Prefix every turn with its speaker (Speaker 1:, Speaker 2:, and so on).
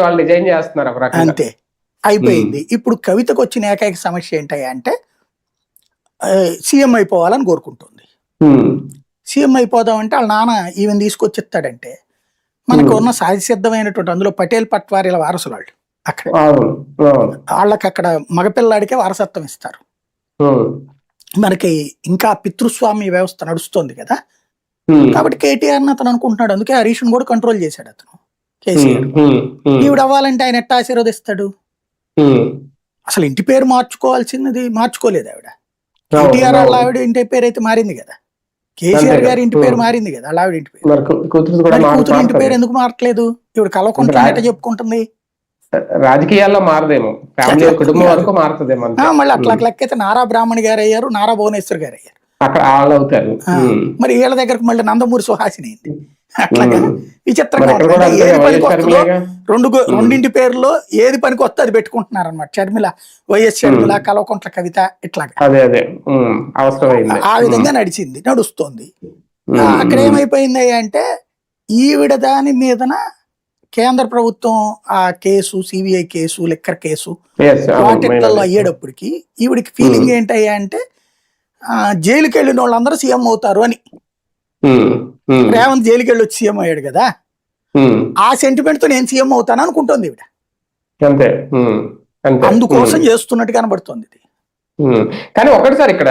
Speaker 1: వాళ్ళు డిజైన్ చేస్తున్నారు ఒక రకంగా.
Speaker 2: అంతే అయిపోయింది. ఇప్పుడు కవితకు వచ్చిన ఏకైక సమస్య ఏంటయ్యా అంటే సీఎం అయిపోవాలని కోరుకుంటుంది. సీఎం అయిపోదామంటే వాళ్ళ నాన్న ఈవెన్ తీసుకొచ్చిస్తాడంటే మనకు ఉన్న సహజసిద్ధమైనటువంటి అందులో పటేల్ పట్వారీల వారసులు వాళ్ళు అక్కడ వాళ్ళకి అక్కడ మగపిల్లాడికే వారసత్వం ఇస్తారు. మనకి ఇంకా పితృస్వామ్య వ్యవస్థ నడుస్తుంది కదా, కాబట్టి కేటీఆర్ అతను అనుకుంటున్నాడు. అందుకే హరీష్ను కూడా కంట్రోల్ చేశాడు అతను కేసీఆర్. ఈవిడ అవ్వాలంటే ఆయన ఎట్టా ఆశీర్వదిస్తాడు? అసలు ఇంటి పేరు మార్చుకోవాల్సినది మార్చుకోలేదు ఆవిడ. కేటీఆర్ వాళ్ళ ఆవిడ ఇంటి పేరు అయితే మారింది కదా, కేసీఆర్ గారి ఇంటి పేరు మారింది కదా, వాళ్ళ ఆవిడ ఇంటి పేరు. కూతురు ఇంటి పేరు ఎందుకు మారట్లేదు? ఇవిడ కలవకుంటున్నట్టు చెప్పుకుంటుంది.
Speaker 1: రాజకీయాల్లో మారదేమో, ఫ్యామిలీ కుటుంబం వరకు మారుతుందేమో.
Speaker 2: మళ్ళీ అట్లా లెక్కైతే నారా బ్రాహ్మణి గారు అయ్యారు, నారా భువనేశ్వర్ గారు అయ్యారు.
Speaker 1: అక్కడ వాళ్ళు అవుతారు.
Speaker 2: మరి వీళ్ళ దగ్గరకు మళ్ళీ నందమూరి సుహాసిని అయింది. అట్లాగా విచిత్రంగా ఏది పనికి వస్తుందో రెండింటి పేరులో ఏది పనికి వస్తే అది పెట్టుకుంటున్నారు అనమాట. షర్మిల వైఎస్ షర్మిల, కల్వకుంట్ల కవిత ఇట్లాగా ఆ విధంగా నడుస్తోంది. అక్కడ ఏమైపోయింది అంటే ఈవిడ దాని మీదన కేంద్ర ప్రభుత్వం ఆ case, CBI case, liquor case వాటిల్లో అయ్యేటప్పటికి ఈవిడికి ఫీలింగ్ ఏంటయ్యా అంటే జైలుకి వెళ్ళిన వాళ్ళందరూ సీఎం అవుతారు అని. రేవంత్ జైలుకి వెళ్ళి వచ్చి సీఎం అయ్యాడు కదా, ఆ సెంటిమెంట్ తో నేను సీఎం అవుతాను అనుకుంటుంది ఈవిడ. అందుకోసం చేస్తున్నట్టు కనబడుతుంది.
Speaker 1: కానీ ఒకటిసారి ఇక్కడ